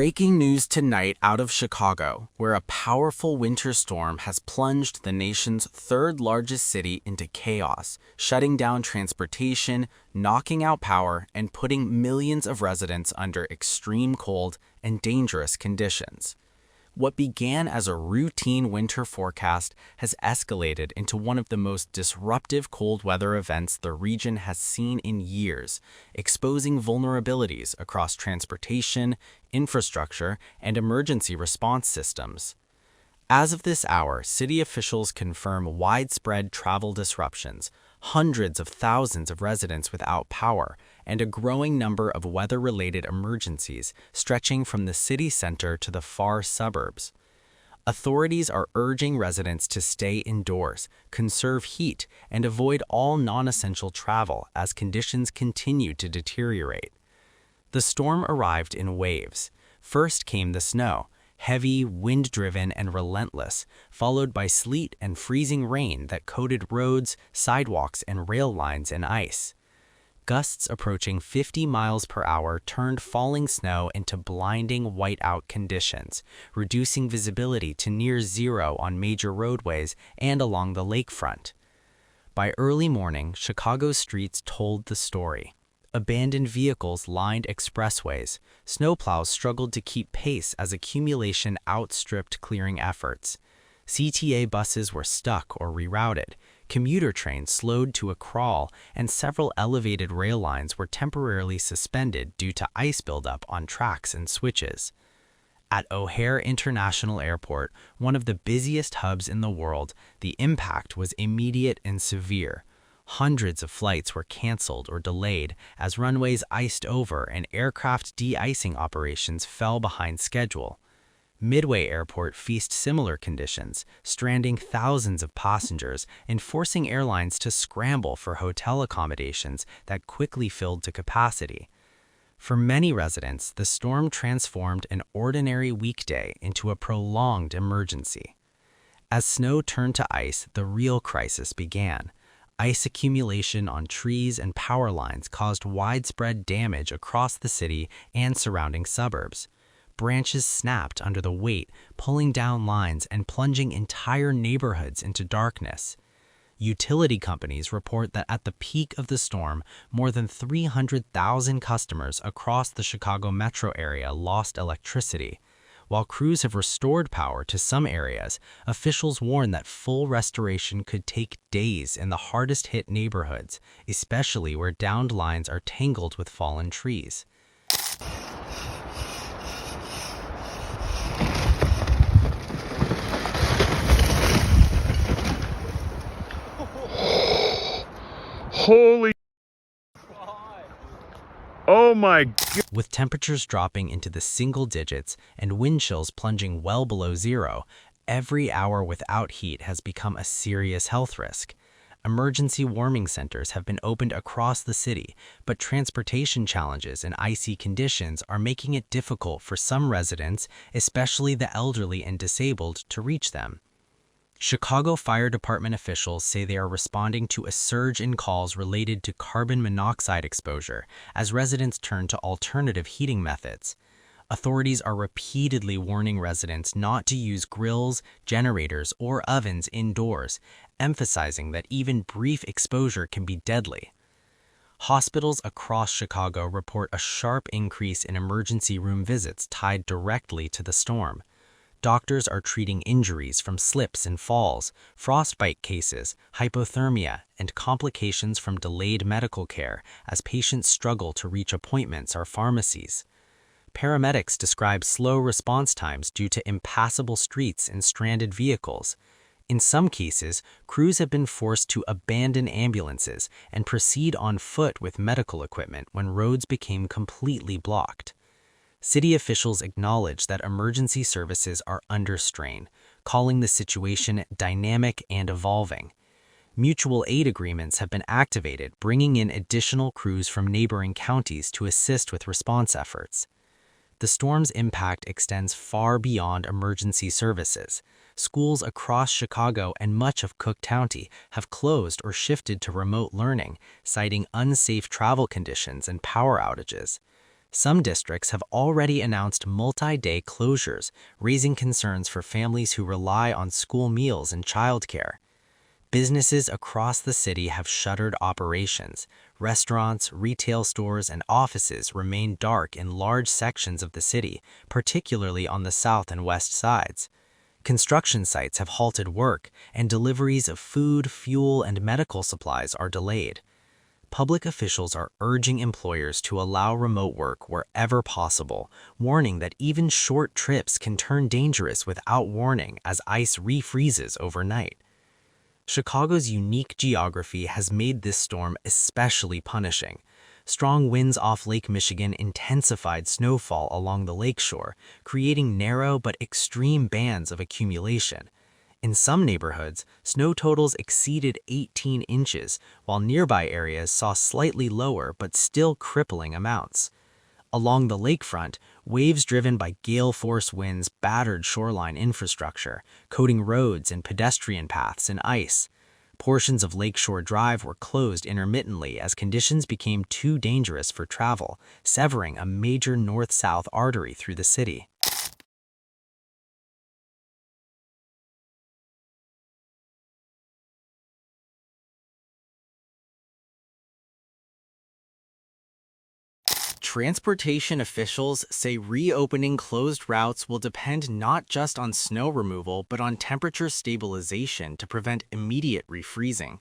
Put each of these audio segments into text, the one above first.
Breaking news tonight out of Chicago, where a powerful winter storm has plunged the nation's third largest city into chaos, shutting down transportation, knocking out power, and putting millions of residents under extreme cold and dangerous conditions. What began as a routine winter forecast has escalated into one of the most disruptive cold weather events the region has seen in years, exposing vulnerabilities across transportation, infrastructure, and emergency response systems. As of this hour, city officials confirm widespread travel disruptions, hundreds of thousands of residents without power, and a growing number of weather-related emergencies stretching from the city center to the far suburbs. Authorities are urging residents to stay indoors, conserve heat, and avoid all non-essential travel as conditions continue to deteriorate. The storm arrived in waves. First came the snow, heavy, wind-driven, and relentless, followed by sleet and freezing rain that coated roads, sidewalks, and rail lines in ice. Gusts approaching 50 miles per hour turned falling snow into blinding whiteout conditions, reducing visibility to near zero on major roadways and along the lakefront. By early morning, Chicago's streets told the story. Abandoned vehicles lined expressways. Snowplows struggled to keep pace as accumulation outstripped clearing efforts. CTA buses were stuck or rerouted. Commuter trains slowed to a crawl, and several elevated rail lines were temporarily suspended due to ice buildup on tracks and switches. At O'Hare International Airport, one of the busiest hubs in the world, the impact was immediate and severe. Hundreds of flights were canceled or delayed as runways iced over and aircraft de-icing operations fell behind schedule. Midway Airport faced similar conditions, stranding thousands of passengers and forcing airlines to scramble for hotel accommodations that quickly filled to capacity. For many residents, the storm transformed an ordinary weekday into a prolonged emergency. As snow turned to ice, the real crisis began. Ice accumulation on trees and power lines caused widespread damage across the city and surrounding suburbs. Branches snapped under the weight, pulling down lines and plunging entire neighborhoods into darkness. Utility companies report that at the peak of the storm, more than 300,000 customers across the Chicago metro area lost electricity. While crews have restored power to some areas, officials warn that full restoration could take days in the hardest-hit neighborhoods, especially where downed lines are tangled with fallen trees. Holy! Oh my God! With temperatures dropping into the single digits and wind chills plunging well below zero, every hour without heat has become a serious health risk. Emergency warming centers have been opened across the city, but transportation challenges and icy conditions are making it difficult for some residents, especially the elderly and disabled, to reach them. Chicago Fire Department officials say they are responding to a surge in calls related to carbon monoxide exposure as residents turn to alternative heating methods. Authorities are repeatedly warning residents not to use grills, generators, or ovens indoors, emphasizing that even brief exposure can be deadly. Hospitals across Chicago report a sharp increase in emergency room visits tied directly to the storm. Doctors are treating injuries from slips and falls, frostbite cases, hypothermia, and complications from delayed medical care as patients struggle to reach appointments or pharmacies. Paramedics describe slow response times due to impassable streets and stranded vehicles. In some cases, crews have been forced to abandon ambulances and proceed on foot with medical equipment when roads became completely blocked. City officials acknowledge that emergency services are under strain, calling the situation dynamic and evolving. Mutual aid agreements have been activated, bringing in additional crews from neighboring counties to assist with response efforts. The storm's impact extends far beyond emergency services. Schools across Chicago and much of Cook County have closed or shifted to remote learning, citing unsafe travel conditions and power outages. Some districts have already announced multi-day closures, raising concerns for families who rely on school meals and childcare. Businesses across the city have shuttered operations. Restaurants, retail stores, and offices remain dark in large sections of the city, particularly on the south and west sides. Construction sites have halted work, and deliveries of food, fuel, and medical supplies are delayed. Public officials are urging employers to allow remote work wherever possible, warning that even short trips can turn dangerous without warning as ice refreezes overnight. Chicago's unique geography has made this storm especially punishing. Strong winds off Lake Michigan intensified snowfall along the lakeshore, creating narrow but extreme bands of accumulation. In some neighborhoods, snow totals exceeded 18 inches, while nearby areas saw slightly lower but still crippling amounts. Along the lakefront, waves driven by gale-force winds battered shoreline infrastructure, coating roads and pedestrian paths in ice. Portions of Lakeshore Drive were closed intermittently as conditions became too dangerous for travel, severing a major north-south artery through the city. Transportation officials say reopening closed routes will depend not just on snow removal but on temperature stabilization to prevent immediate refreezing.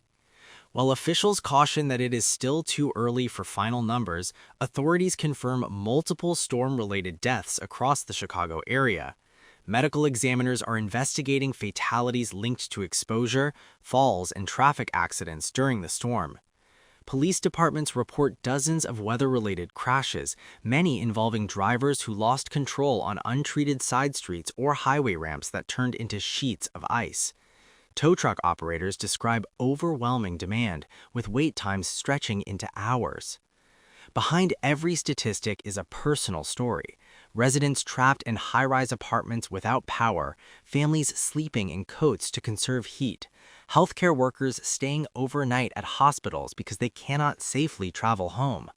While officials caution that it is still too early for final numbers, authorities confirm multiple storm-related deaths across the Chicago area. Medical examiners are investigating fatalities linked to exposure, falls, and traffic accidents during the storm. Police departments report dozens of weather-related crashes, many involving drivers who lost control on untreated side streets or highway ramps that turned into sheets of ice. Tow truck operators describe overwhelming demand, with wait times stretching into hours. Behind every statistic is a personal story. Residents trapped in high-rise apartments without power, families sleeping in coats to conserve heat, healthcare workers staying overnight at hospitals because they cannot safely travel home.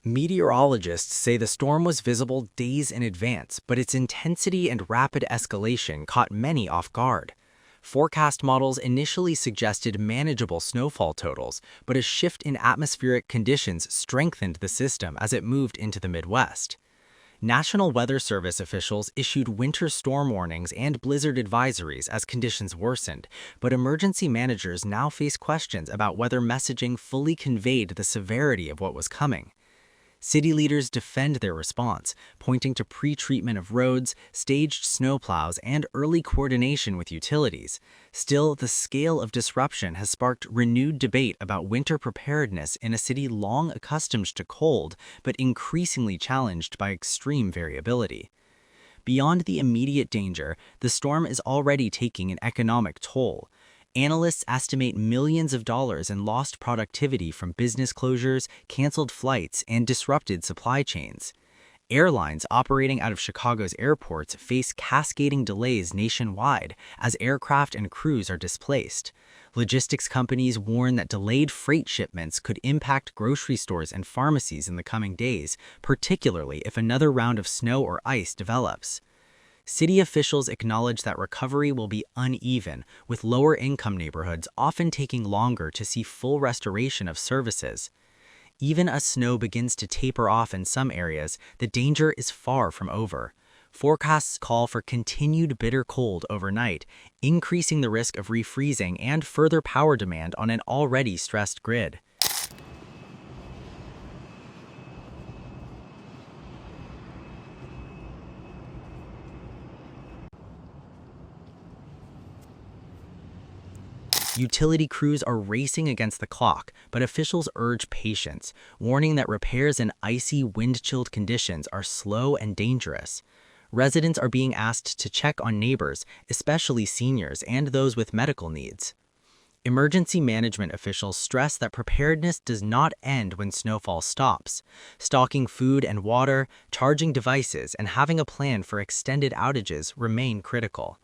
Meteorologists say the storm was visible days in advance, but its intensity and rapid escalation caught many off guard. Forecast models initially suggested manageable snowfall totals, but a shift in atmospheric conditions strengthened the system as it moved into the Midwest. National Weather Service officials issued winter storm warnings and blizzard advisories as conditions worsened, but emergency managers now face questions about whether messaging fully conveyed the severity of what was coming. City leaders defend their response, pointing to pre-treatment of roads, staged snowplows, and early coordination with utilities. Still, the scale of disruption has sparked renewed debate about winter preparedness in a city long accustomed to cold, but increasingly challenged by extreme variability. Beyond the immediate danger, the storm is already taking an economic toll. Analysts estimate millions of dollars in lost productivity from business closures, canceled flights, and disrupted supply chains. Airlines operating out of Chicago's airports face cascading delays nationwide as aircraft and crews are displaced. Logistics companies warn that delayed freight shipments could impact grocery stores and pharmacies in the coming days, particularly if another round of snow or ice develops. City officials acknowledge that recovery will be uneven, with lower-income neighborhoods often taking longer to see full restoration of services. Even as snow begins to taper off in some areas, the danger is far from over. Forecasts call for continued bitter cold overnight, increasing the risk of refreezing and further power demand on an already stressed grid. Utility crews are racing against the clock, but officials urge patience, warning that repairs in icy, wind-chilled conditions are slow and dangerous. Residents are being asked to check on neighbors, especially seniors and those with medical needs. Emergency management officials stress that preparedness does not end when snowfall stops. Stocking food and water, charging devices, and having a plan for extended outages remain critical.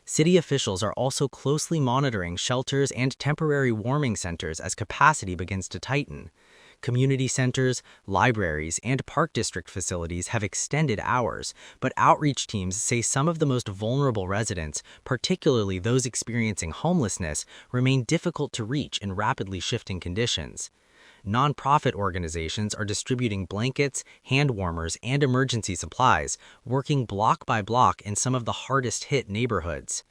City officials are also closely monitoring shelters and temporary warming centers as capacity begins to tighten. Community centers, libraries, and park district facilities have extended hours, but outreach teams say some of the most vulnerable residents, particularly those experiencing homelessness, remain difficult to reach in rapidly shifting conditions. Nonprofit organizations are distributing blankets, hand warmers, and emergency supplies, working block by block in some of the hardest-hit neighborhoods.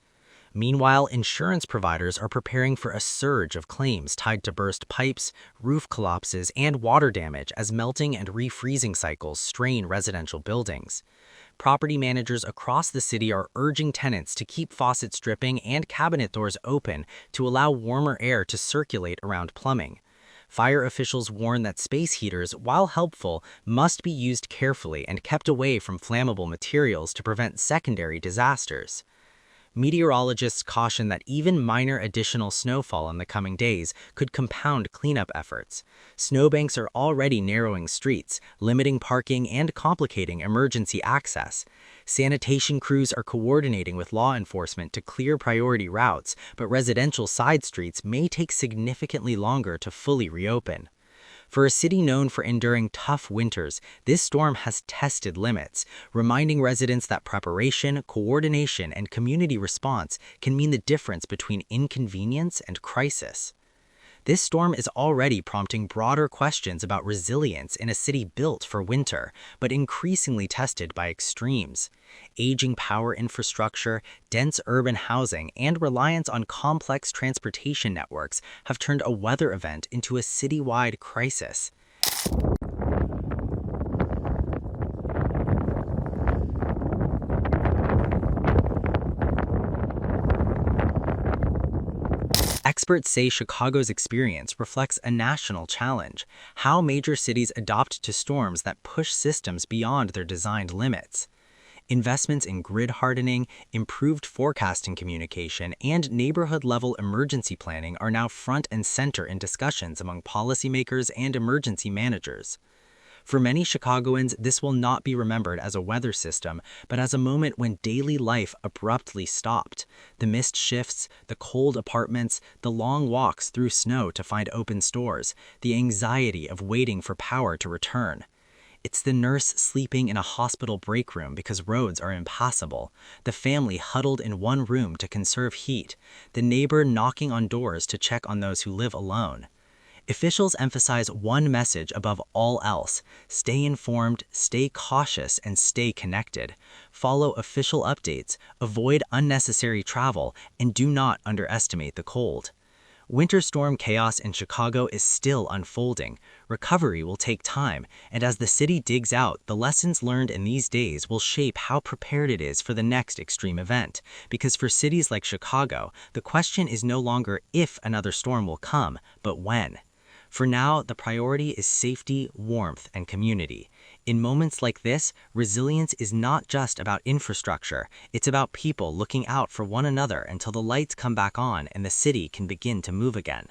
Meanwhile, insurance providers are preparing for a surge of claims tied to burst pipes, roof collapses, and water damage as melting and refreezing cycles strain residential buildings. Property managers across the city are urging tenants to keep faucets dripping and cabinet doors open to allow warmer air to circulate around plumbing. Fire officials warn that space heaters, while helpful, must be used carefully and kept away from flammable materials to prevent secondary disasters. Meteorologists caution that even minor additional snowfall in the coming days could compound cleanup efforts. Snowbanks are already narrowing streets, limiting parking, and complicating emergency access. Sanitation crews are coordinating with law enforcement to clear priority routes, but residential side streets may take significantly longer to fully reopen. For a city known for enduring tough winters, this storm has tested limits, reminding residents that preparation, coordination, and community response can mean the difference between inconvenience and crisis. This storm is already prompting broader questions about resilience in a city built for winter, but increasingly tested by extremes. Aging power infrastructure, dense urban housing, and reliance on complex transportation networks have turned a weather event into a citywide crisis. Experts say Chicago's experience reflects a national challenge: how major cities adopt to storms that push systems beyond their designed limits. Investments in grid hardening, improved forecasting communication, and neighborhood-level emergency planning are now front and center in discussions among policymakers and emergency managers. For many Chicagoans, this will not be remembered as a weather system, but as a moment when daily life abruptly stopped. The missed shifts, the cold apartments, the long walks through snow to find open stores, the anxiety of waiting for power to return. It's the nurse sleeping in a hospital break room because roads are impassable, the family huddled in one room to conserve heat, the neighbor knocking on doors to check on those who live alone. Officials emphasize one message above all else: stay informed, stay cautious, and stay connected. Follow official updates, avoid unnecessary travel, and do not underestimate the cold. Winter storm chaos in Chicago is still unfolding. Recovery will take time, and as the city digs out, the lessons learned in these days will shape how prepared it is for the next extreme event. Because for cities like Chicago, the question is no longer if another storm will come, but when. For now, the priority is safety, warmth, and community. In moments like this, resilience is not just about infrastructure, it's about people looking out for one another until the lights come back on and the city can begin to move again.